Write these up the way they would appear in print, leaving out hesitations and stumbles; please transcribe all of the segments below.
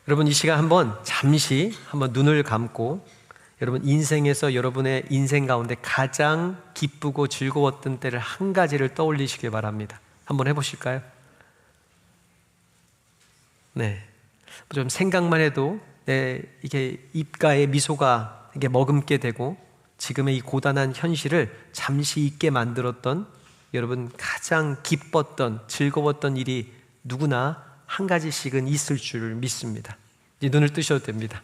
여러분, 이 시간 잠시 눈을 감고 여러분 인생에서 여러분의 인생 가운데 가장 기쁘고 즐거웠던 때를 한 가지를 떠올리시길 바랍니다. 한번 해보실까요? 네, 좀 생각만 해도 이게 입가에 미소가 이게 머금게 되고 지금의 이 고단한 현실을 잠시 잊게 만들었던 여러분 가장 기뻤던 즐거웠던 일이 누구나 한 가지씩은 있을 줄 믿습니다. 이제 눈을 뜨셔도 됩니다.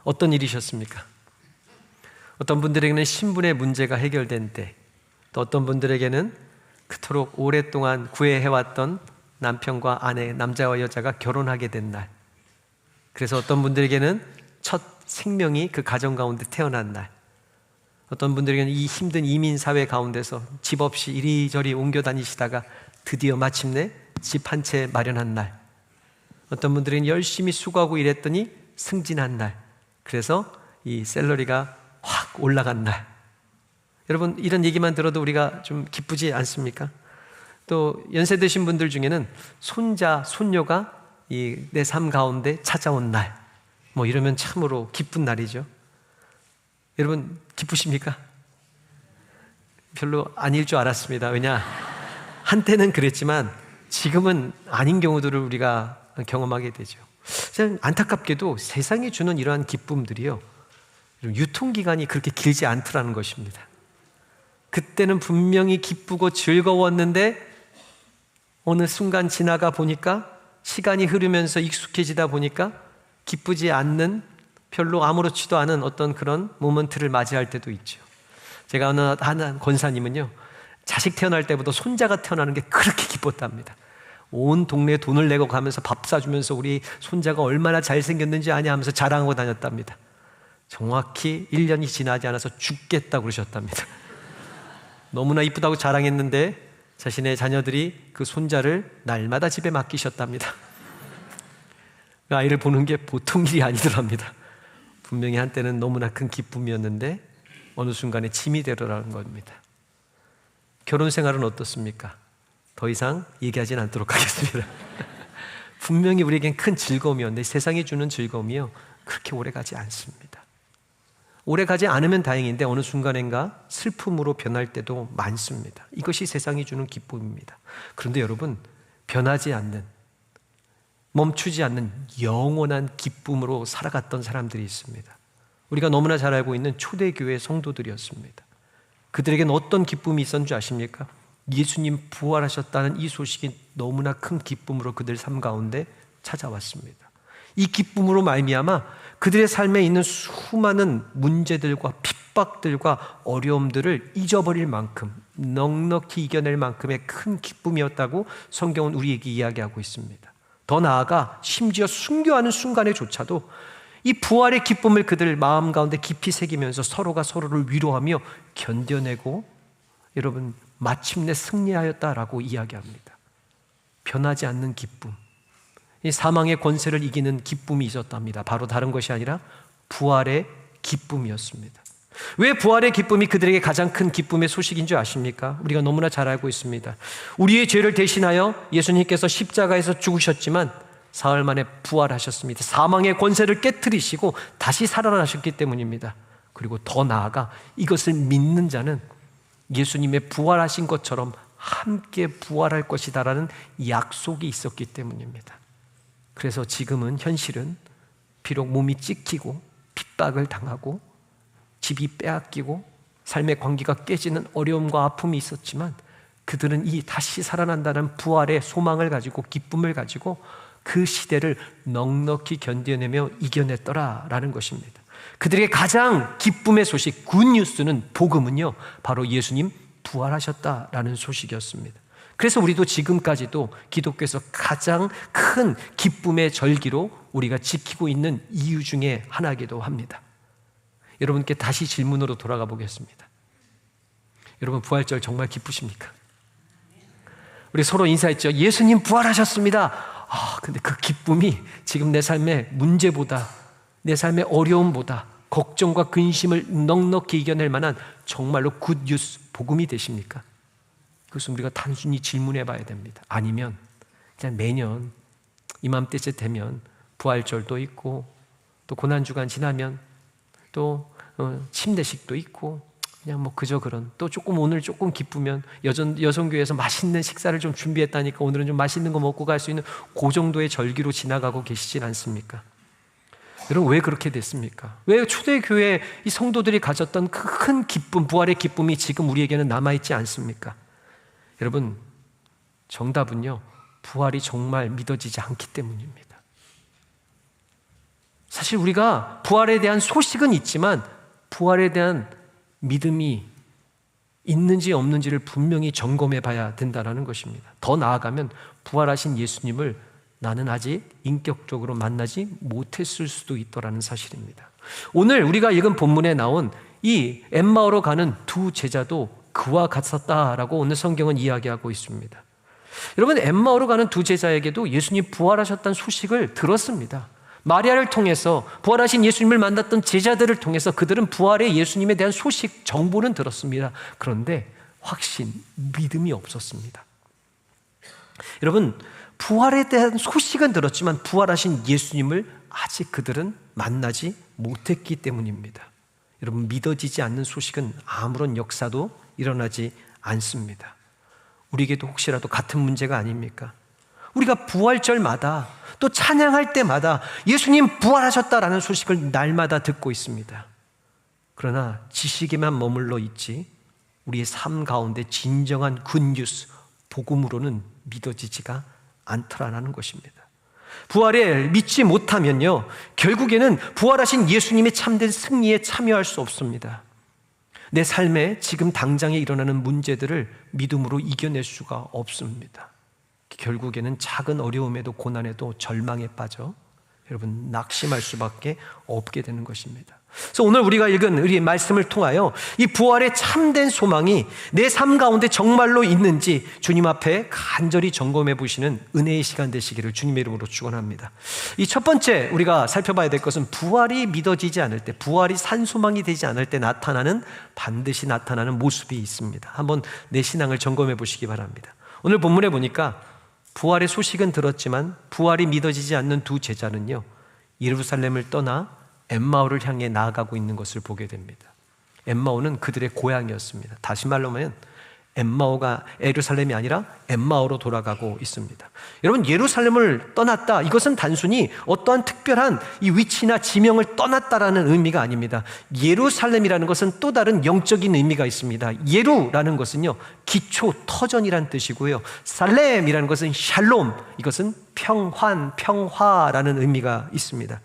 어떤 일이셨습니까? 어떤 분들에게는 신분의 문제가 해결된 때, 또 어떤 분들에게는 그토록 오랫동안 구애해왔던 남편과 아내, 남자와 여자가 결혼하게 된 날, 그래서 어떤 분들에게는 첫 생명이 그 가정 가운데 태어난 날, 어떤 분들에게는 이 힘든 이민사회 가운데서 집 없이 이리저리 옮겨 다니시다가 드디어 마침내 집 한 채 마련한 날, 어떤 분들은 열심히 수고하고 일했더니 승진한 날, 그래서 이 샐러리가 확 올라간 날. 여러분, 이런 얘기만 들어도 우리가 좀 기쁘지 않습니까? 또 연세 드신 분들 중에는 손자, 손녀가 내 삶 가운데 찾아온 날, 이러면 참으로 기쁜 날이죠. 여러분, 기쁘십니까? 별로 아닐 줄 알았습니다. 왜냐? 한때는 그랬지만 지금은 아닌 경우들을 우리가 경험하게 되죠. 안타깝게도 세상이 주는 이러한 기쁨들이요, 유통기간이 그렇게 길지 않더라는 것입니다. 그때는 분명히 기쁘고 즐거웠는데 어느 순간 지나가 보니까, 시간이 흐르면서 익숙해지다 보니까 기쁘지 않는, 별로 아무렇지도 않은 어떤 그런 모먼트를 맞이할 때도 있죠. 제가 어느 한 권사님은요, 자식 태어날 때보다 손자가 태어나는 게 그렇게 기뻤답니다. 온 동네에 돈을 내고 가면서 밥 사주면서 우리 손자가 얼마나 잘생겼는지 아냐 하면서 자랑하고 다녔답니다. 정확히 1년이 지나지 않아서 죽겠다고 그러셨답니다. 너무나 이쁘다고 자랑했는데 자신의 자녀들이 그 손자를 날마다 집에 맡기셨답니다. 그 아이를 보는 게 보통 일이 아니더랍니다. 분명히 한때는 너무나 큰 기쁨이었는데 어느 순간에 짐이 되더라는 겁니다. 결혼 생활은 어떻습니까? 더 이상 얘기하진 않도록 하겠습니다. 분명히 우리에겐 큰 즐거움이었는데 세상이 주는 즐거움이요, 그렇게 오래가지 않습니다. 오래가지 않으면 다행인데 어느 순간인가 슬픔으로 변할 때도 많습니다. 이것이 세상이 주는 기쁨입니다. 그런데 여러분, 변하지 않는, 멈추지 않는 영원한 기쁨으로 살아갔던 사람들이 있습니다. 우리가 너무나 잘 알고 있는 초대교회 성도들이었습니다. 그들에게는 어떤 기쁨이 있었는 줄 아십니까? 예수님 부활하셨다는 이 소식이 너무나 큰 기쁨으로 그들 삶 가운데 찾아왔습니다. 이 기쁨으로 말미암아 그들의 삶에 있는 수많은 문제들과 핍박들과 어려움들을 잊어버릴 만큼, 넉넉히 이겨낼 만큼의 큰 기쁨이었다고 성경은 우리에게 이야기하고 있습니다. 더 나아가 심지어 순교하는 순간에조차도 이 부활의 기쁨을 그들 마음 가운데 깊이 새기면서 서로가 서로를 위로하며 견뎌내고, 여러분, 마침내 승리하였다라고 이야기합니다. 변하지 않는 기쁨, 이 사망의 권세를 이기는 기쁨이 있었답니다. 바로 다른 것이 아니라 부활의 기쁨이었습니다. 왜 부활의 기쁨이 그들에게 가장 큰 기쁨의 소식인 줄 아십니까? 우리가 너무나 잘 알고 있습니다. 우리의 죄를 대신하여 예수님께서 십자가에서 죽으셨지만 사흘 만에 부활하셨습니다. 사망의 권세를 깨트리시고 다시 살아나셨기 때문입니다. 그리고 더 나아가 이것을 믿는 자는 예수님의 부활하신 것처럼 함께 부활할 것이다라는 약속이 있었기 때문입니다. 그래서 지금은 현실은 비록 몸이 찢기고 핍박을 당하고 집이 빼앗기고 삶의 관계가 깨지는 어려움과 아픔이 있었지만 그들은 이 다시 살아난다는 부활의 소망을 가지고, 기쁨을 가지고 그 시대를 넉넉히 견뎌내며 이겨냈더라라는 것입니다. 그들에게 가장 기쁨의 소식, 굿뉴스는, 복음은요, 바로 예수님 부활하셨다라는 소식이었습니다. 그래서 우리도 지금까지도 기독교에서 가장 큰 기쁨의 절기로 우리가 지키고 있는 이유 중에 하나이기도 합니다. 여러분께 다시 질문으로 돌아가 보겠습니다. 여러분, 부활절 정말 기쁘십니까? 우리 서로 인사했죠. 예수님 부활하셨습니다. 근데 그 기쁨이 지금 내 삶의 문제보다, 내 삶의 어려움보다, 걱정과 근심을 넉넉히 이겨낼 만한 정말로 굿뉴스, 복음이 되십니까? 그것은 우리가 단순히 질문해 봐야 됩니다. 아니면 그냥 매년 이맘때쯤 되면 부활절도 있고, 또 고난주간 지나면 또 침례식도 있고, 그냥 뭐 그저 그런, 또 조금 오늘 조금 기쁘면 여성교회에서 맛있는 식사를 좀 준비했다니까 오늘은 좀 맛있는 거 먹고 갈 수 있는 그 정도의 절기로 지나가고 계시진 않습니까? 여러분, 왜 그렇게 됐습니까? 왜 초대교회 이 성도들이 가졌던 큰 기쁨, 부활의 기쁨이 지금 우리에게는 남아있지 않습니까? 여러분, 정답은요, 부활이 정말 믿어지지 않기 때문입니다. 사실 우리가 부활에 대한 소식은 있지만 부활에 대한 믿음이 있는지 없는지를 분명히 점검해 봐야 된다는 것입니다. 더 나아가면 부활하신 예수님을 나는 아직 인격적으로 만나지 못했을 수도 있더라는 사실입니다. 오늘 우리가 읽은 본문에 나온 이 엠마오로 가는 두 제자도 그와 같았다라고 오늘 성경은 이야기하고 있습니다. 여러분, 엠마오로 가는 두 제자에게도 예수님 부활하셨다는 소식을 들었습니다. 마리아를 통해서 부활하신 예수님을 만났던 제자들을 통해서 그들은 부활의 예수님에 대한 소식, 정보는 들었습니다. 그런데 확신, 믿음이 없었습니다. 여러분, 부활에 대한 소식은 들었지만 부활하신 예수님을 아직 그들은 만나지 못했기 때문입니다. 여러분, 믿어지지 않는 소식은 아무런 역사도 일어나지 않습니다. 우리에게도 혹시라도 같은 문제가 아닙니까? 우리가 부활절마다 또 찬양할 때마다 예수님 부활하셨다라는 소식을 날마다 듣고 있습니다. 그러나 지식에만 머물러 있지 우리의 삶 가운데 진정한 굿뉴스, 복음으로는 믿어지지가 않더라는 것입니다. 부활에 믿지 못하면요, 결국에는 부활하신 예수님의 참된 승리에 참여할 수 없습니다. 내 삶에 지금 당장에 일어나는 문제들을 믿음으로 이겨낼 수가 없습니다. 결국에는 작은 어려움에도 고난에도 절망에 빠져 여러분 낙심할 수밖에 없게 되는 것입니다. 그래서 오늘 우리가 읽은 우리 말씀을 통하여 이 부활의 참된 소망이 내 삶 가운데 정말로 있는지 주님 앞에 간절히 점검해 보시는 은혜의 시간 되시기를 주님의 이름으로 축원합니다. 이 첫 번째 우리가 살펴봐야 될 것은 부활이 믿어지지 않을 때, 부활이 산소망이 되지 않을 때 반드시 나타나는 모습이 있습니다. 한번 내 신앙을 점검해 보시기 바랍니다. 오늘 본문에 보니까 부활의 소식은 들었지만 부활이 믿어지지 않는 두 제자는요, 예루살렘을 떠나 엠마오를 향해 나아가고 있는 것을 보게 됩니다. 엠마오는 그들의 고향이었습니다. 다시 말로 하면 엠마오가 예루살렘이 아니라 엠마오로 돌아가고 있습니다. 여러분, 예루살렘을 떠났다, 이것은 단순히 어떠한 특별한 이 위치나 지명을 떠났다라는 의미가 아닙니다. 예루살렘이라는 것은 또 다른 영적인 의미가 있습니다. 예루라는 것은요, 기초, 터전이란 뜻이고요, 살렘이라는 것은 샬롬, 이것은 평환, 평화라는 의미가 있습니다.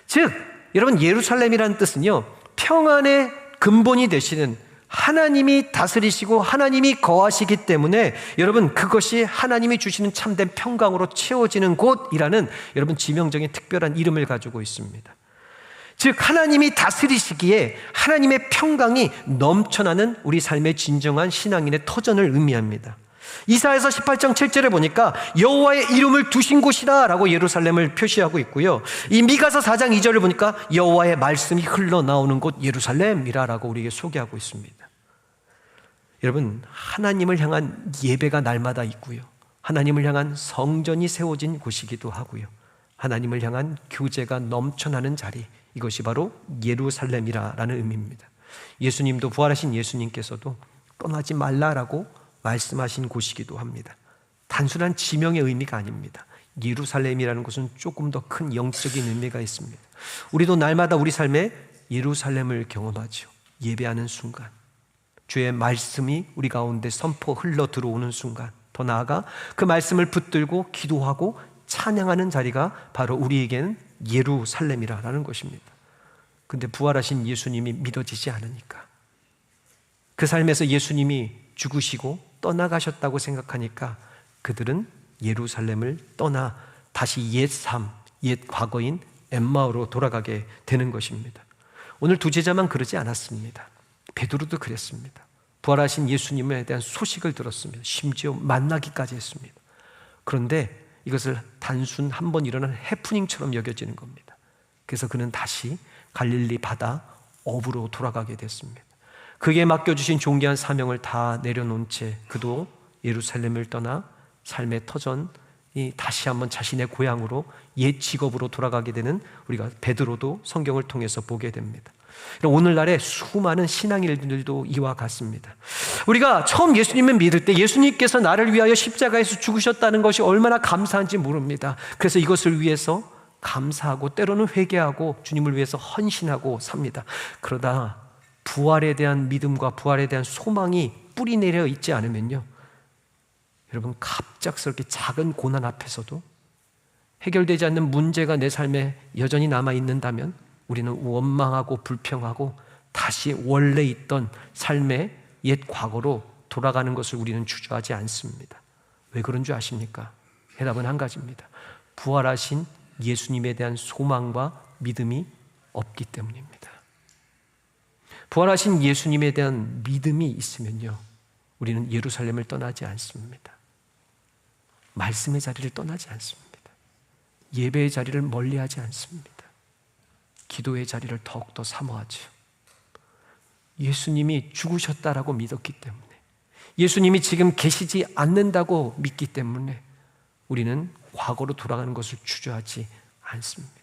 즉 여러분, 예루살렘이라는 뜻은요, 평안의 근본이 되시는 하나님이 다스리시고 하나님이 거하시기 때문에 여러분, 그것이 하나님이 주시는 참된 평강으로 채워지는 곳이라는 여러분 지명적인 특별한 이름을 가지고 있습니다. 즉 하나님이 다스리시기에 하나님의 평강이 넘쳐나는 우리 삶의 진정한 신앙인의 터전을 의미합니다. 이사야서 18장 7절에 보니까 여호와의 이름을 두신 곳이다 라고 예루살렘을 표시하고 있고요, 이 미가서 4장 2절을 보니까 여호와의 말씀이 흘러나오는 곳 예루살렘이라 라고 우리에게 소개하고 있습니다. 여러분, 하나님을 향한 예배가 날마다 있고요, 하나님을 향한 성전이 세워진 곳이기도 하고요, 하나님을 향한 교제가 넘쳐나는 자리, 이것이 바로 예루살렘이라는 의미입니다. 예수님도, 부활하신 예수님께서도 떠나지 말라라고 말씀하신 곳이기도 합니다. 단순한 지명의 의미가 아닙니다. 예루살렘이라는 곳은 조금 더 큰 영적인 의미가 있습니다. 우리도 날마다 우리 삶에 예루살렘을 경험하죠. 예배하는 순간, 주의 말씀이 우리 가운데 선포 흘러 들어오는 순간, 더 나아가 그 말씀을 붙들고 기도하고 찬양하는 자리가 바로 우리에게는 예루살렘이라는 것입니다. 근데 부활하신 예수님이 믿어지지 않으니까, 그 삶에서 예수님이 죽으시고 떠나가셨다고 생각하니까 그들은 예루살렘을 떠나 다시 옛 삶, 옛 과거인 엠마오로 돌아가게 되는 것입니다. 오늘 두 제자만 그러지 않았습니다. 베드로도 그랬습니다. 부활하신 예수님에 대한 소식을 들었습니다. 심지어 만나기까지 했습니다. 그런데 이것을 단순 한 번 일어난 해프닝처럼 여겨지는 겁니다. 그래서 그는 다시 갈릴리 바다 어부로 돌아가게 됐습니다. 그에게 맡겨주신 존귀한 사명을 다 내려놓은 채 그도 예루살렘을 떠나 삶의 터전이 다시 한번 자신의 고향으로 옛 직업으로 돌아가게 되는 우리가 베드로도 성경을 통해서 보게 됩니다. 오늘날의 수많은 신앙인들도 이와 같습니다. 우리가 처음 예수님을 믿을 때 예수님께서 나를 위하여 십자가에서 죽으셨다는 것이 얼마나 감사한지 모릅니다. 그래서 이것을 위해서 감사하고 때로는 회개하고 주님을 위해서 헌신하고 삽니다. 그러다 부활에 대한 믿음과 부활에 대한 소망이 뿌리내려 있지 않으면요, 여러분, 갑작스럽게 작은 고난 앞에서도 해결되지 않는 문제가 내 삶에 여전히 남아있는다면 우리는 원망하고 불평하고 다시 원래 있던 삶의 옛 과거로 돌아가는 것을 우리는 주저하지 않습니다. 왜 그런 줄 아십니까? 해답은 한 가지입니다. 부활하신 예수님에 대한 소망과 믿음이 없기 때문입니다. 부활하신 예수님에 대한 믿음이 있으면요, 우리는 예루살렘을 떠나지 않습니다. 말씀의 자리를 떠나지 않습니다. 예배의 자리를 멀리하지 않습니다. 기도의 자리를 더욱더 사모하죠. 예수님이 죽으셨다라고 믿었기 때문에, 예수님이 지금 계시지 않는다고 믿기 때문에 우리는 과거로 돌아가는 것을 주저하지 않습니다.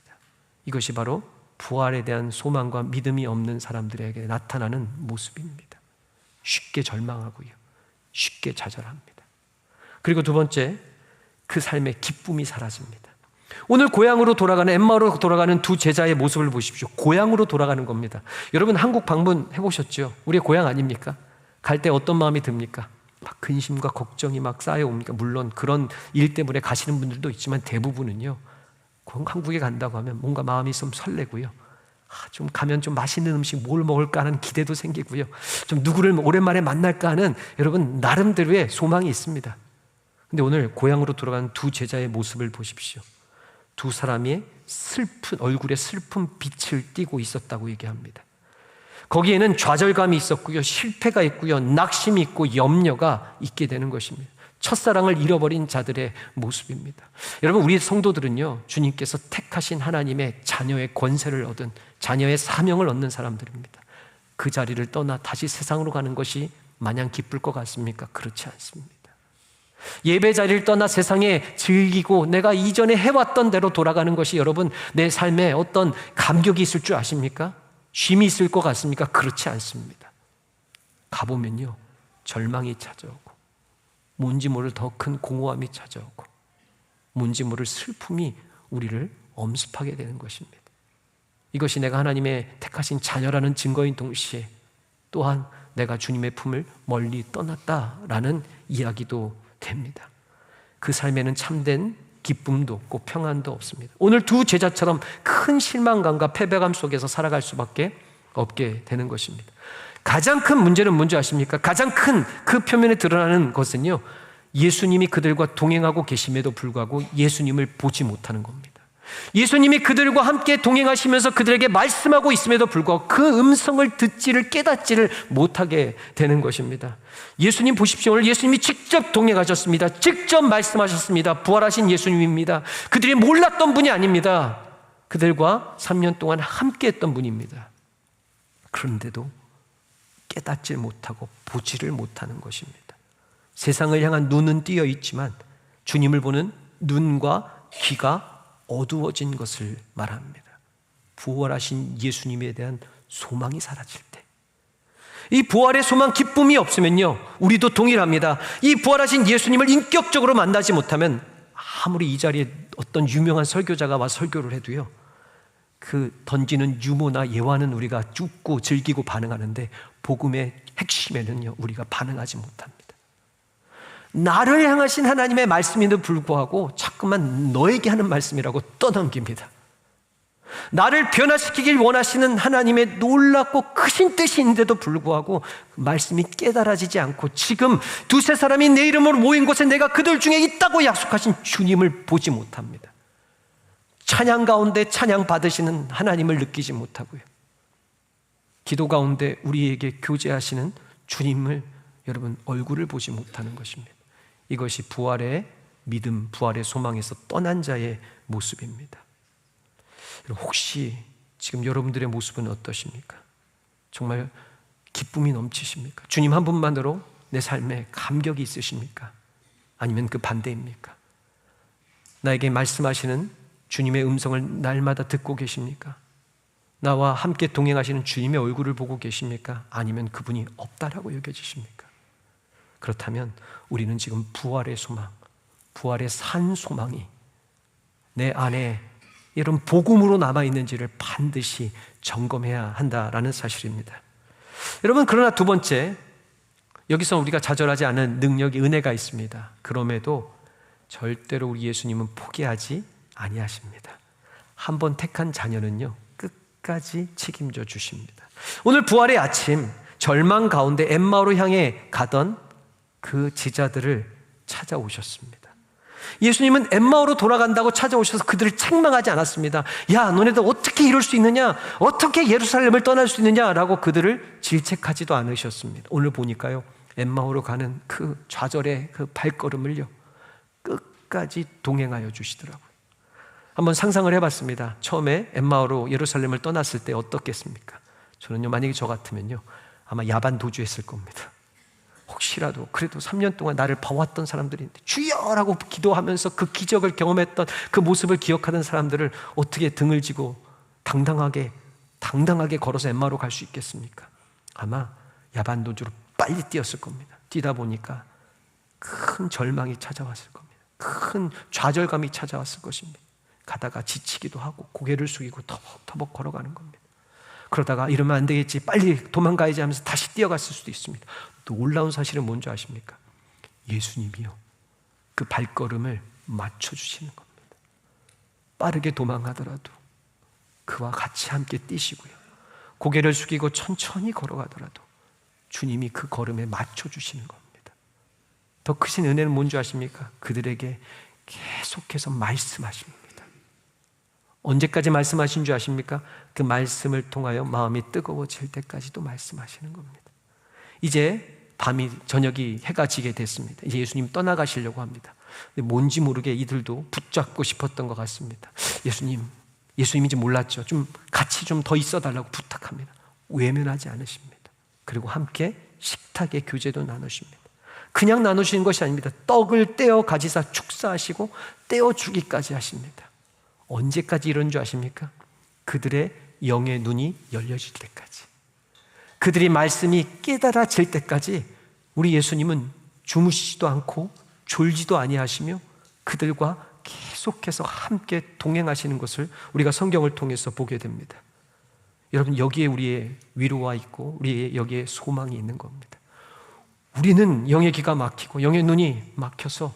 이것이 바로 부활에 대한 소망과 믿음이 없는 사람들에게 나타나는 모습입니다. 쉽게 절망하고요, 쉽게 좌절합니다. 그리고 두 번째, 그 삶의 기쁨이 사라집니다. 오늘 고향으로 돌아가는, 엠마오로 돌아가는 두 제자의 모습을 보십시오. 고향으로 돌아가는 겁니다. 여러분, 한국 방문해 보셨죠? 우리의 고향 아닙니까? 갈 때 어떤 마음이 듭니까? 막 근심과 걱정이 막 쌓여옵니까? 물론 그런 일 때문에 가시는 분들도 있지만 대부분은요, 한국에 간다고 하면 뭔가 마음이 좀 설레고요, 좀 가면 좀 맛있는 음식 뭘 먹을까 하는 기대도 생기고요, 좀 누구를 오랜만에 만날까 하는 여러분 나름대로의 소망이 있습니다. 근데 오늘 고향으로 돌아가는 두 제자의 모습을 보십시오. 두 사람이 얼굴에 슬픈 빛을 띠고 있었다고 얘기합니다. 거기에는 좌절감이 있었고요, 실패가 있고요, 낙심이 있고 염려가 있게 되는 것입니다. 첫사랑을 잃어버린 자들의 모습입니다. 여러분, 우리 성도들은요, 주님께서 택하신 하나님의 자녀의 권세를 얻은, 자녀의 사명을 얻는 사람들입니다. 그 자리를 떠나 다시 세상으로 가는 것이 마냥 기쁠 것 같습니까? 그렇지 않습니다. 예배 자리를 떠나 세상에 즐기고 내가 이전에 해왔던 대로 돌아가는 것이 여러분 내 삶에 어떤 감격이 있을 줄 아십니까? 쉼이 있을 것 같습니까? 그렇지 않습니다. 가보면요, 절망이 찾아오고 뭔지 모를 더 큰 공허함이 찾아오고 뭔지 모를 슬픔이 우리를 엄습하게 되는 것입니다. 이것이 내가 하나님의 택하신 자녀라는 증거인 동시에 또한 내가 주님의 품을 멀리 떠났다라는 이야기도 됩니다. 그 삶에는 참된 기쁨도 없고 평안도 없습니다. 오늘 두 제자처럼 큰 실망감과 패배감 속에서 살아갈 수밖에 없게 되는 것입니다. 가장 큰 문제는 뭔지 아십니까? 가장 큰 그 표면에 드러나는 것은요, 예수님이 그들과 동행하고 계심에도 불구하고 예수님을 보지 못하는 겁니다. 예수님이 그들과 함께 동행하시면서 그들에게 말씀하고 있음에도 불구하고 그 음성을 듣지를 깨닫지를 못하게 되는 것입니다. 예수님 보십시오. 오늘 예수님이 직접 동행하셨습니다. 직접 말씀하셨습니다. 부활하신 예수님입니다. 그들이 몰랐던 분이 아닙니다. 그들과 3년 동안 함께 했던 분입니다. 그런데도 깨닫지 못하고 보지를 못하는 것입니다. 세상을 향한 눈은 띄어 있지만 주님을 보는 눈과 귀가 어두워진 것을 말합니다. 부활하신 예수님에 대한 소망이 사라질 때, 이 부활의 소망, 기쁨이 없으면요, 우리도 동일합니다. 이 부활하신 예수님을 인격적으로 만나지 못하면 아무리 이 자리에 어떤 유명한 설교자가 와 설교를 해도요, 그 던지는 유머나 예화는 우리가 쭉 즐기고 반응하는데 복음의 핵심에는요, 우리가 반응하지 못합니다. 나를 향하신 하나님의 말씀인데도 불구하고 자꾸만 너에게 하는 말씀이라고 떠넘깁니다. 나를 변화시키길 원하시는 하나님의 놀랍고 크신 뜻이 있는데도 불구하고 말씀이 깨달아지지 않고 지금 두세 사람이 내 이름으로 모인 곳에 내가 그들 중에 있다고 약속하신 주님을 보지 못합니다. 찬양 가운데 찬양 받으시는 하나님을 느끼지 못하고요, 기도 가운데 우리에게 교제하시는 주님을 여러분 얼굴을 보지 못하는 것입니다. 이것이 부활의 믿음, 부활의 소망에서 떠난 자의 모습입니다. 혹시 지금 여러분들의 모습은 어떠십니까? 정말 기쁨이 넘치십니까? 주님 한 분만으로 내 삶에 감격이 있으십니까? 아니면 그 반대입니까? 나에게 말씀하시는 주님의 음성을 날마다 듣고 계십니까? 나와 함께 동행하시는 주님의 얼굴을 보고 계십니까? 아니면 그분이 없다라고 여겨지십니까? 그렇다면 우리는 지금 부활의 소망, 부활의 산 소망이 내 안에 이런 복음으로 남아있는지를 반드시 점검해야 한다라는 사실입니다. 여러분, 그러나 두 번째, 여기서 우리가 좌절하지 않은 능력이 은혜가 있습니다. 그럼에도 절대로 우리 예수님은 포기하지 아니하십니다. 한번 택한 자녀는요, 끝까지 책임져 주십니다. 오늘 부활의 아침, 절망 가운데 엠마오로 향해 가던 그 제자들을 찾아오셨습니다. 예수님은 엠마오로 돌아간다고 찾아오셔서 그들을 책망하지 않았습니다. 야, 너네들 어떻게 이럴 수 있느냐? 어떻게 예루살렘을 떠날 수 있느냐라고 그들을 질책하지도 않으셨습니다. 오늘 보니까요, 엠마오로 가는 그 좌절의 그 발걸음을요, 끝까지 동행하여 주시더라고요. 한번 상상을 해봤습니다. 처음에 엠마오로 예루살렘을 떠났을 때 어떻겠습니까? 저는요, 만약에 저 같으면요, 아마 야반 도주했을 겁니다. 혹시라도 그래도 3년 동안 나를 봐왔던 사람들인데 주여라고 기도하면서 그 기적을 경험했던 그 모습을 기억하는 사람들을 어떻게 등을 지고 당당하게 걸어서 엠마오로 갈 수 있겠습니까? 아마 야반 도주로 빨리 뛰었을 겁니다. 뛰다 보니까 큰 절망이 찾아왔을 겁니다. 큰 좌절감이 찾아왔을 것입니다. 가다가 지치기도 하고 고개를 숙이고 터벅터벅 걸어가는 겁니다. 그러다가 이러면 안 되겠지, 빨리 도망가야지 하면서 다시 뛰어갔을 수도 있습니다. 또 놀라운 사실은 뭔지 아십니까? 예수님이요, 그 발걸음을 맞춰주시는 겁니다. 빠르게 도망가더라도 그와 같이 함께 뛰시고요, 고개를 숙이고 천천히 걸어가더라도 주님이 그 걸음에 맞춰주시는 겁니다. 더 크신 은혜는 뭔지 아십니까? 그들에게 계속해서 말씀하십니다. 언제까지 말씀하신 줄 아십니까? 그 말씀을 통하여 마음이 뜨거워질 때까지도 말씀하시는 겁니다. 이제 저녁이 해가 지게 됐습니다. 이제 예수님 떠나가시려고 합니다. 근데 뭔지 모르게 이들도 붙잡고 싶었던 것 같습니다. 예수님인지 몰랐죠. 좀 같이 좀 더 있어 달라고 부탁합니다. 외면하지 않으십니다. 그리고 함께 식탁의 교제도 나누십니다. 그냥 나누시는 것이 아닙니다. 떡을 떼어 가지사 축사하시고 떼어 주기까지 하십니다. 언제까지 이런 줄 아십니까? 그들의 영의 눈이 열려질 때까지, 그들이 말씀이 깨달아질 때까지 우리 예수님은 주무시지도 않고 졸지도 아니하시며 그들과 계속해서 함께 동행하시는 것을 우리가 성경을 통해서 보게 됩니다. 여러분, 여기에 우리의 위로가 있고 우리의 여기에 소망이 있는 겁니다. 우리는 영의 귀가 막히고 영의 눈이 막혀서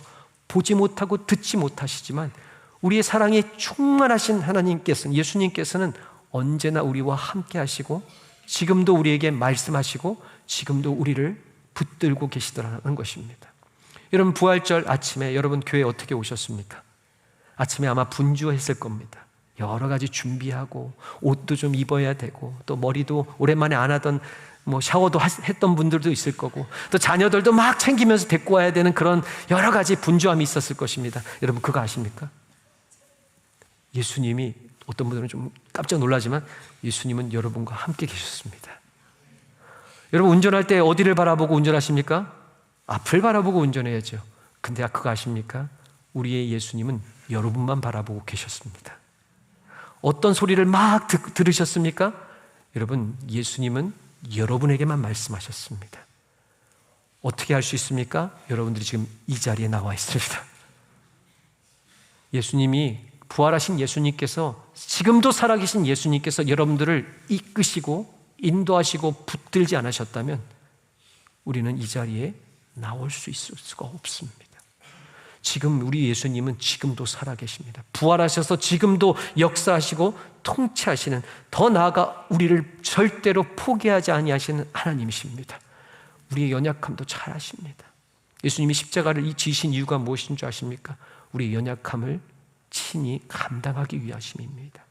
보지 못하고 듣지 못하시지만 우리의 사랑이 충만하신 하나님께서는, 예수님께서는 언제나 우리와 함께 하시고 지금도 우리에게 말씀하시고 지금도 우리를 붙들고 계시더라는 것입니다. 여러분, 부활절 아침에 여러분 교회에 어떻게 오셨습니까? 아침에 아마 분주했을 겁니다. 여러 가지 준비하고 옷도 좀 입어야 되고 또 머리도 오랜만에 안 하던 샤워도 했던 분들도 있을 거고 또 자녀들도 막 챙기면서 데리고 와야 되는 그런 여러 가지 분주함이 있었을 것입니다. 여러분, 그거 아십니까? 예수님이, 어떤 분들은 좀 깜짝 놀라지만 예수님은 여러분과 함께 계셨습니다. 여러분, 운전할 때 어디를 바라보고 운전하십니까? 앞을 바라보고 운전해야죠. 근데 그거 아십니까? 우리의 예수님은 여러분만 바라보고 계셨습니다. 어떤 소리를 막 들으셨습니까? 여러분, 예수님은 여러분에게만 말씀하셨습니다. 어떻게 할 수 있습니까? 여러분들이 지금 이 자리에 나와 있습니다. 예수님이, 부활하신 예수님께서, 지금도 살아계신 예수님께서 여러분들을 이끄시고 인도하시고 붙들지 않으셨다면 우리는 이 자리에 나올 수 있을 수가 없습니다. 지금 우리 예수님은 지금도 살아계십니다. 부활하셔서 지금도 역사하시고 통치하시는, 더 나아가 우리를 절대로 포기하지 아니하시는 하나님이십니다. 우리의 연약함도 잘 아십니다. 예수님이 십자가를 지신 이유가 무엇인 줄 아십니까? 우리의 연약함을 친히 감당하기 위하심입니다.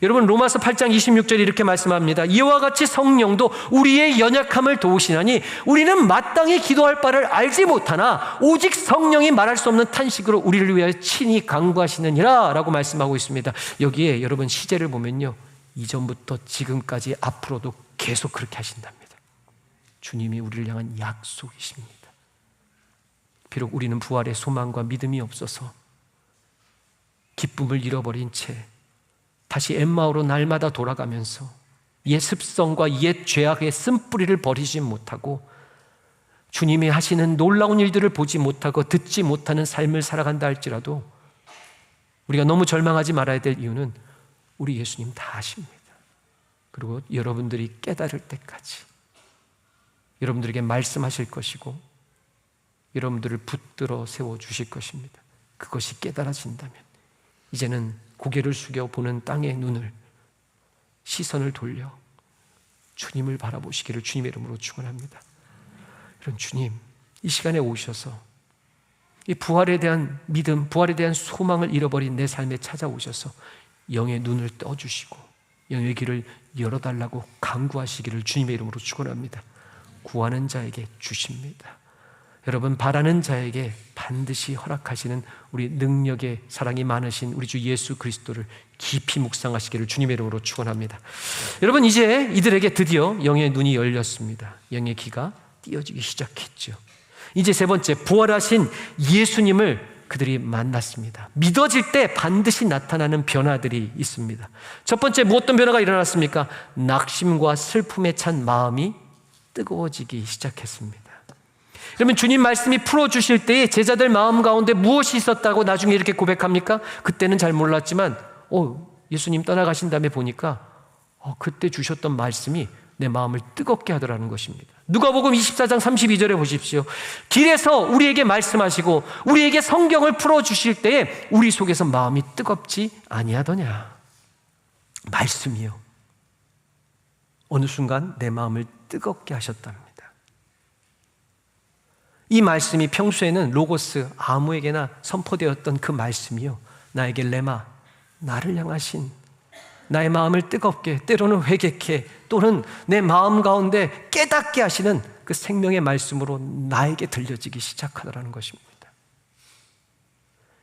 여러분, 로마서 8장 26절에 이렇게 말씀합니다. 이와 같이 성령도 우리의 연약함을 도우시나니 우리는 마땅히 기도할 바를 알지 못하나 오직 성령이 말할 수 없는 탄식으로 우리를 위하여 친히 간구하시느니라 라고 말씀하고 있습니다. 여기에 여러분 시제를 보면요, 이전부터 지금까지 앞으로도 계속 그렇게 하신답니다. 주님이 우리를 향한 약속이십니다. 비록 우리는 부활의 소망과 믿음이 없어서 기쁨을 잃어버린 채 다시 엠마오로 날마다 돌아가면서 옛 습성과 옛 죄악의 쓴뿌리를 버리지 못하고 주님이 하시는 놀라운 일들을 보지 못하고 듣지 못하는 삶을 살아간다 할지라도 우리가 너무 절망하지 말아야 될 이유는 우리 예수님 다 아십니다. 그리고 여러분들이 깨달을 때까지 여러분들에게 말씀하실 것이고 여러분들을 붙들어 세워주실 것입니다. 그것이 깨달아진다면 이제는 고개를 숙여 보는 땅의 눈을, 시선을 돌려 주님을 바라보시기를 주님의 이름으로 축원합니다. 이런 주님, 이 시간에 오셔서 이 부활에 대한 믿음, 부활에 대한 소망을 잃어버린 내 삶에 찾아오셔서 영의 눈을 떠주시고 영의 길을 열어달라고 간구하시기를 주님의 이름으로 축원합니다. 구하는 자에게 주십니다. 여러분, 바라는 자에게 반드시 허락하시는 우리 능력의 사랑이 많으신 우리 주 예수 그리스도를 깊이 묵상하시기를 주님의 이름으로 축원합니다. 여러분, 이제 이들에게 드디어 영의 눈이 열렸습니다. 영의 귀가 띄어지기 시작했죠. 이제 세 번째, 부활하신 예수님을 그들이 만났습니다. 믿어질 때 반드시 나타나는 변화들이 있습니다. 첫 번째, 어떤 변화가 일어났습니까? 낙심과 슬픔에 찬 마음이 뜨거워지기 시작했습니다. 그러면 주님 말씀이 풀어주실 때에 제자들 마음 가운데 무엇이 있었다고 나중에 이렇게 고백합니까? 그때는 잘 몰랐지만 예수님 떠나가신 다음에 보니까 그때 주셨던 말씀이 내 마음을 뜨겁게 하더라는 것입니다. 누가복음 24장 32절에 보십시오. 길에서 우리에게 말씀하시고 우리에게 성경을 풀어주실 때에 우리 속에서 마음이 뜨겁지 아니하더냐. 말씀이요, 어느 순간 내 마음을 뜨겁게 하셨답니다. 이 말씀이 평소에는 로고스, 아무에게나 선포되었던 그 말씀이요, 나에게 레마, 나를 향하신 나의 마음을 뜨겁게, 때로는 회개케, 또는 내 마음 가운데 깨닫게 하시는 그 생명의 말씀으로 나에게 들려지기 시작하더라는 것입니다.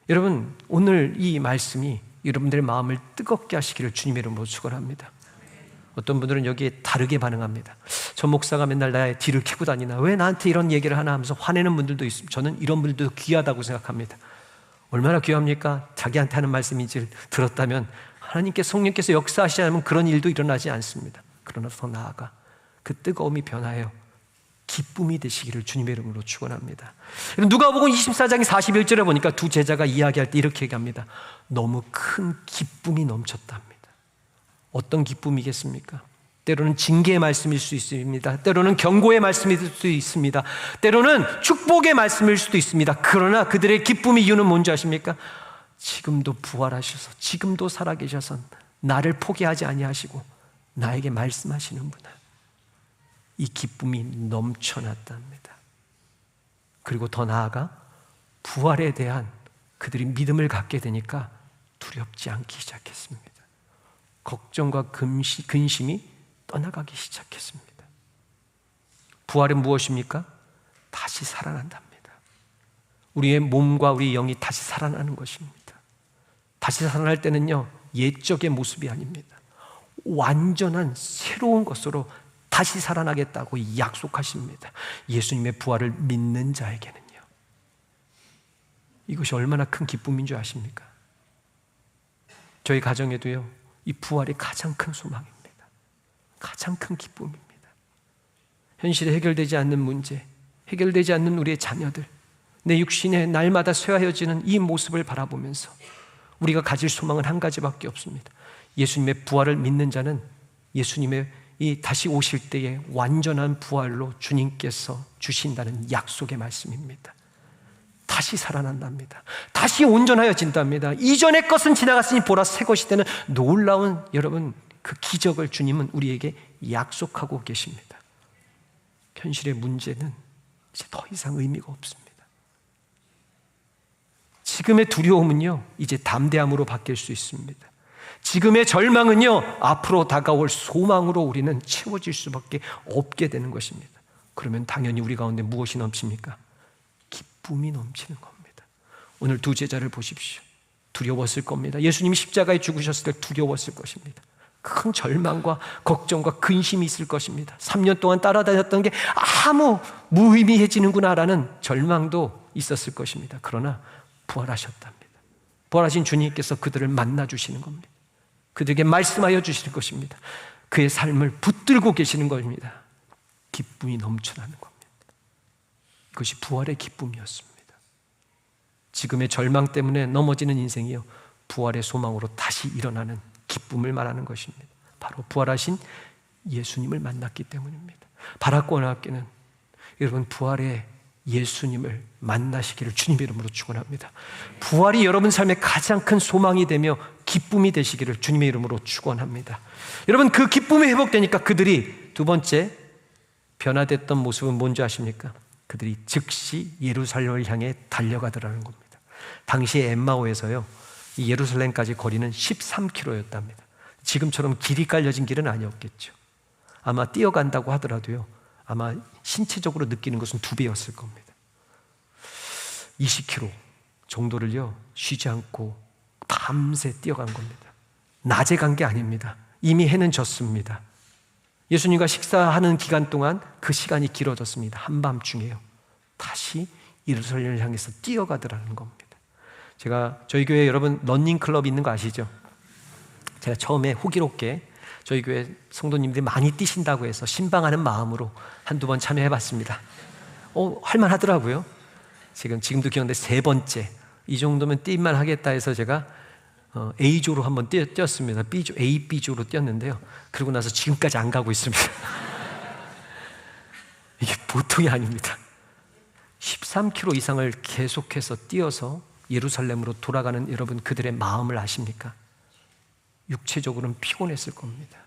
여러분, 오늘 이 말씀이 여러분들의 마음을 뜨겁게 하시기를 주님의 이름으로 축원합니다. 어떤 분들은 여기에 다르게 반응합니다. 저 목사가 맨날 나의 뒤를 캐고 다니나, 왜 나한테 이런 얘기를 하나 하면서 화내는 분들도 있습니다. 저는 이런 분들도 귀하다고 생각합니다. 얼마나 귀합니까? 자기한테 하는 말씀인지 들었다면 하나님께, 성령께서 역사하시지 않으면 그런 일도 일어나지 않습니다. 그러나 더 나아가 그 뜨거움이 변하여 기쁨이 되시기를 주님의 이름으로 축원합니다. 누가복음 24장 41절에 보니까 두 제자가 이야기할 때 이렇게 얘기합니다. 너무 큰 기쁨이 넘쳤답니다. 어떤 기쁨이겠습니까? 때로는 징계의 말씀일 수 있습니다. 때로는 경고의 말씀일 수도 있습니다. 때로는 축복의 말씀일 수도 있습니다. 그러나 그들의 기쁨의 이유는 뭔지 아십니까? 지금도 부활하셔서, 지금도 살아계셔서 나를 포기하지 아니하시고 나에게 말씀하시는구나. 이 기쁨이 넘쳐났답니다. 그리고 더 나아가 부활에 대한 그들이 믿음을 갖게 되니까 두렵지 않기 시작했습니다. 걱정과 근심이 떠나가기 시작했습니다. 부활은 무엇입니까? 다시 살아난답니다. 우리의 몸과 우리 영이 다시 살아나는 것입니다. 다시 살아날 때는요, 옛적의 모습이 아닙니다. 완전한 새로운 것으로 다시 살아나겠다고 약속하십니다. 예수님의 부활을 믿는 자에게는요. 이것이 얼마나 큰 기쁨인 줄 아십니까? 저희 가정에도요, 이 부활이 가장 큰 소망입니다. 가장 큰 기쁨입니다. 현실에 해결되지 않는 문제, 해결되지 않는 우리의 자녀들, 내 육신에 날마다 쇠하여지는 이 모습을 바라보면서 우리가 가질 소망은 한 가지밖에 없습니다. 예수님의 부활을 믿는 자는 예수님의 이 다시 오실 때의 완전한 부활로 주님께서 주신다는 약속의 말씀입니다. 다시 살아난답니다. 다시 온전하여진답니다. 이전의 것은 지나갔으니 보라 새 것이 되는 놀라운, 여러분, 그 기적을 주님은 우리에게 약속하고 계십니다. 현실의 문제는 이제 더 이상 의미가 없습니다. 지금의 두려움은요, 이제 담대함으로 바뀔 수 있습니다. 지금의 절망은요, 앞으로 다가올 소망으로 우리는 채워질 수밖에 없게 되는 것입니다. 그러면 당연히 우리 가운데 무엇이 넘칩니까? 기쁨이 넘치는 겁니다. 오늘 두 제자를 보십시오. 두려웠을 겁니다. 예수님이 십자가에 죽으셨을 때 두려웠을 것입니다. 큰 절망과 걱정과 근심이 있을 것입니다. 3년 동안 따라다녔던 게 아무 무의미해지는구나라는 절망도 있었을 것입니다. 그러나 부활하셨답니다. 부활하신 주님께서 그들을 만나 주시는 겁니다. 그들에게 말씀하여 주시는 것입니다. 그의 삶을 붙들고 계시는 겁니다. 기쁨이 넘쳐나는 겁니다. 이것이 부활의 기쁨이었습니다. 지금의 절망 때문에 넘어지는 인생이요, 부활의 소망으로 다시 일어나는 기쁨을 말하는 것입니다. 바로 부활하신 예수님을 만났기 때문입니다. 바라고 원하기는 여러분 부활의 예수님을 만나시기를 주님의 이름으로 축원합니다. 부활이 여러분 삶의 가장 큰 소망이 되며 기쁨이 되시기를 주님의 이름으로 축원합니다. 여러분 그 기쁨이 회복되니까 그들이 두 번째 변화됐던 모습은 뭔지 아십니까? 그들이 즉시 예루살렘을 향해 달려가더라는 겁니다. 당시에 엠마오에서요, 이 예루살렘까지 거리는 13km였답니다. 지금처럼 길이 깔려진 길은 아니었겠죠. 아마 뛰어간다고 하더라도요, 아마 신체적으로 느끼는 것은 2배였을 겁니다. 20km 정도를요, 쉬지 않고 밤새 뛰어간 겁니다. 낮에 간 게 아닙니다. 이미 해는 졌습니다. 예수님과 식사하는 기간 동안 그 시간이 길어졌습니다. 한밤중에요. 다시 예루살렘을 향해서 뛰어가더라는 겁니다. 저희 교회 여러분 러닝클럽 있는 거 아시죠? 제가 처음에 호기롭게 저희 교회 성도님들이 많이 뛰신다고 해서 신방하는 마음으로 한두 번 참여해봤습니다. 할만하더라고요. 지금도 기억나는데 3번째 이 정도면 뛸만 하겠다 해서 제가 A조로 한번 뛰었습니다. B조, A, B조로 뛰었는데요. 그러고 나서 지금까지 안 가고 있습니다. 이게 보통이 아닙니다. 13km 이상을 계속해서 뛰어서 예루살렘으로 돌아가는 여러분 그들의 마음을 아십니까? 육체적으로는 피곤했을 겁니다.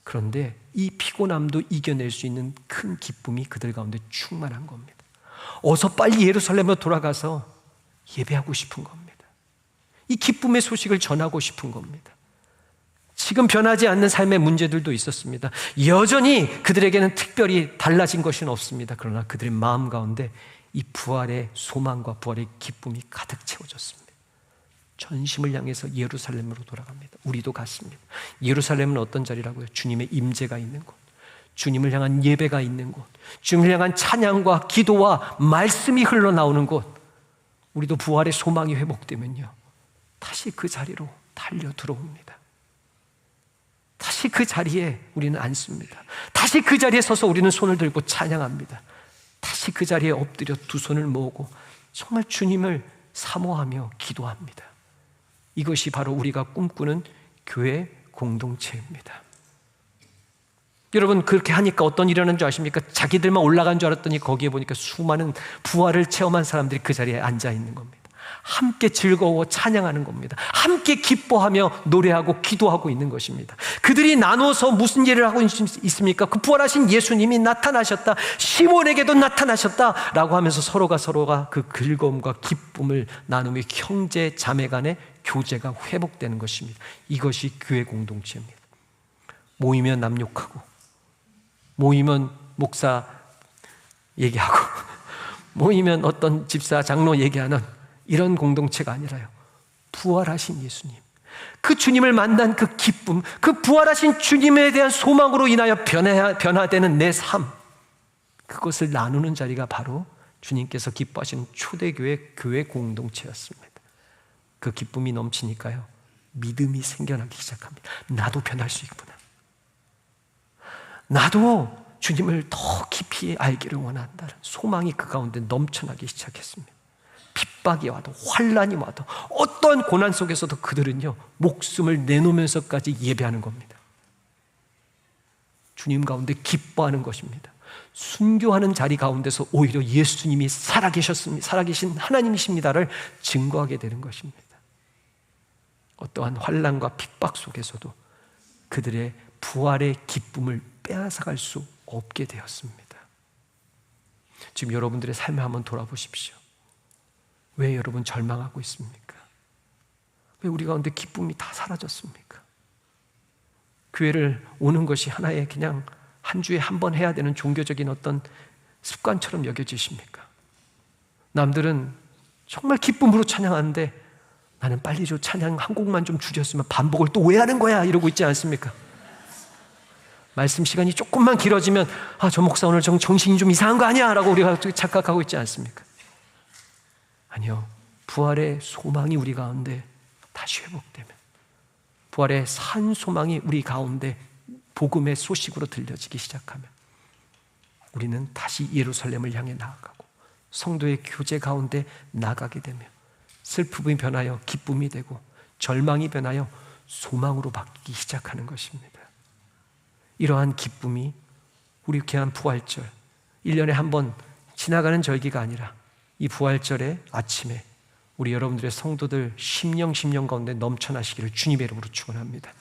그런데 이 피곤함도 이겨낼 수 있는 큰 기쁨이 그들 가운데 충만한 겁니다. 어서 빨리 예루살렘으로 돌아가서 예배하고 싶은 겁니다. 이 기쁨의 소식을 전하고 싶은 겁니다. 지금 변하지 않는 삶의 문제들도 있었습니다. 여전히 그들에게는 특별히 달라진 것은 없습니다. 그러나 그들의 마음 가운데 이 부활의 소망과 부활의 기쁨이 가득 채워졌습니다. 전심을 향해서 예루살렘으로 돌아갑니다. 우리도 같습니다. 예루살렘은 어떤 자리라고요? 주님의 임재가 있는 곳, 주님을 향한 예배가 있는 곳, 주님을 향한 찬양과 기도와 말씀이 흘러나오는 곳. 우리도 부활의 소망이 회복되면요, 다시 그 자리로 달려 들어옵니다. 다시 그 자리에 우리는 앉습니다. 다시 그 자리에 서서 우리는 손을 들고 찬양합니다. 다시 그 자리에 엎드려 두 손을 모으고 정말 주님을 사모하며 기도합니다. 이것이 바로 우리가 꿈꾸는 교회 공동체입니다. 여러분 그렇게 하니까 어떤 일이 일어나는 줄 아십니까? 자기들만 올라간 줄 알았더니 거기에 보니까 수많은 부활을 체험한 사람들이 그 자리에 앉아 있는 겁니다. 함께 즐거워 찬양하는 겁니다. 함께 기뻐하며 노래하고 기도하고 있는 것입니다. 그들이 나눠서 무슨 일을 하고 있습니까? 그 부활하신 예수님이 나타나셨다, 시몬에게도 나타나셨다 라고 하면서 서로가 그 즐거움과 기쁨을 나누며 형제 자매 간의 교제가 회복되는 것입니다. 이것이 교회 공동체입니다. 모이면 남 욕하고, 모이면 목사 얘기하고, 모이면 어떤 집사 장로 얘기하는 이런 공동체가 아니라요, 부활하신 예수님, 그 주님을 만난 그 기쁨, 그 부활하신 주님에 대한 소망으로 인하여 변화되는 내 삶, 그것을 나누는 자리가 바로 주님께서 기뻐하시는 초대교회 교회 공동체였습니다. 그 기쁨이 넘치니까요, 믿음이 생겨나기 시작합니다. 나도 변할 수 있구나, 나도 주님을 더 깊이 알기를 원한다는 소망이 그 가운데 넘쳐나기 시작했습니다. 핍박이 와도 환난이 와도 어떠한 고난 속에서도 그들은요, 목숨을 내놓으면서까지 예배하는 겁니다. 주님 가운데 기뻐하는 것입니다. 순교하는 자리 가운데서 오히려 예수님이 살아계셨습니다, 살아계신 하나님이십니다를 증거하게 되는 것입니다. 어떠한 환난과 핍박 속에서도 그들의 부활의 기쁨을 빼앗아갈 수 없게 되었습니다. 지금 여러분들의 삶을 한번 돌아보십시오. 왜 여러분 절망하고 있습니까? 왜 우리 가운데 기쁨이 다 사라졌습니까? 교회를 오는 것이 하나의 그냥 한 주에 한 번 해야 되는 종교적인 어떤 습관처럼 여겨지십니까? 남들은 정말 기쁨으로 찬양하는데 나는 빨리 저 찬양 한 곡만 좀 줄였으면 반복을 또 왜 하는 거야? 이러고 있지 않습니까? 말씀 시간이 조금만 길어지면 저 목사 오늘 정신이 좀 이상한 거 아니야? 라고 우리가 착각하고 있지 않습니까? 아니요, 부활의 소망이 우리 가운데 다시 회복되면, 부활의 산 소망이 우리 가운데 복음의 소식으로 들려지기 시작하면, 우리는 다시 예루살렘을 향해 나아가고 성도의 교제 가운데 나가게 되며, 슬픔이 변하여 기쁨이 되고 절망이 변하여 소망으로 바뀌기 시작하는 것입니다. 이러한 기쁨이 우리 귀한 부활절, 1년에 한 번 지나가는 절기가 아니라 이 부활절의 아침에 우리 여러분들의 성도들 심령 가운데 넘쳐나시기를 주님의 이름으로 축원합니다.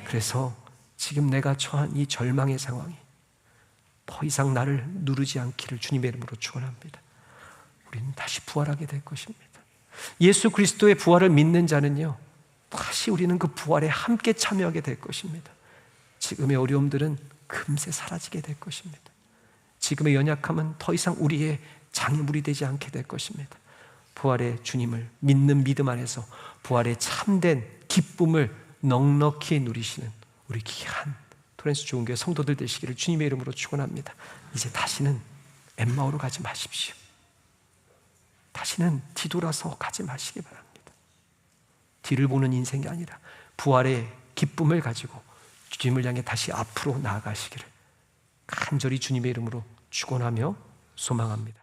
그래서 지금 내가 처한 이 절망의 상황이 더 이상 나를 누르지 않기를 주님의 이름으로 축원합니다. 우리는 다시 부활하게 될 것입니다. 예수 그리스도의 부활을 믿는 자는요, 다시 우리는 그 부활에 함께 참여하게 될 것입니다. 지금의 어려움들은 금세 사라지게 될 것입니다. 지금의 연약함은 더 이상 우리의 장애물이 되지 않게 될 것입니다. 부활의 주님을 믿는 믿음 안에서 부활의 참된 기쁨을 넉넉히 누리시는 우리 귀한 토렌스 좋은교회 성도들 되시기를 주님의 이름으로 축원합니다. 이제 다시는 엠마오로 가지 마십시오. 다시는 뒤돌아서 가지 마시기 바랍니다. 뒤를 보는 인생이 아니라 부활의 기쁨을 가지고 주님을 향해 다시 앞으로 나아가시기를 간절히 주님의 이름으로 축원하며 소망합니다.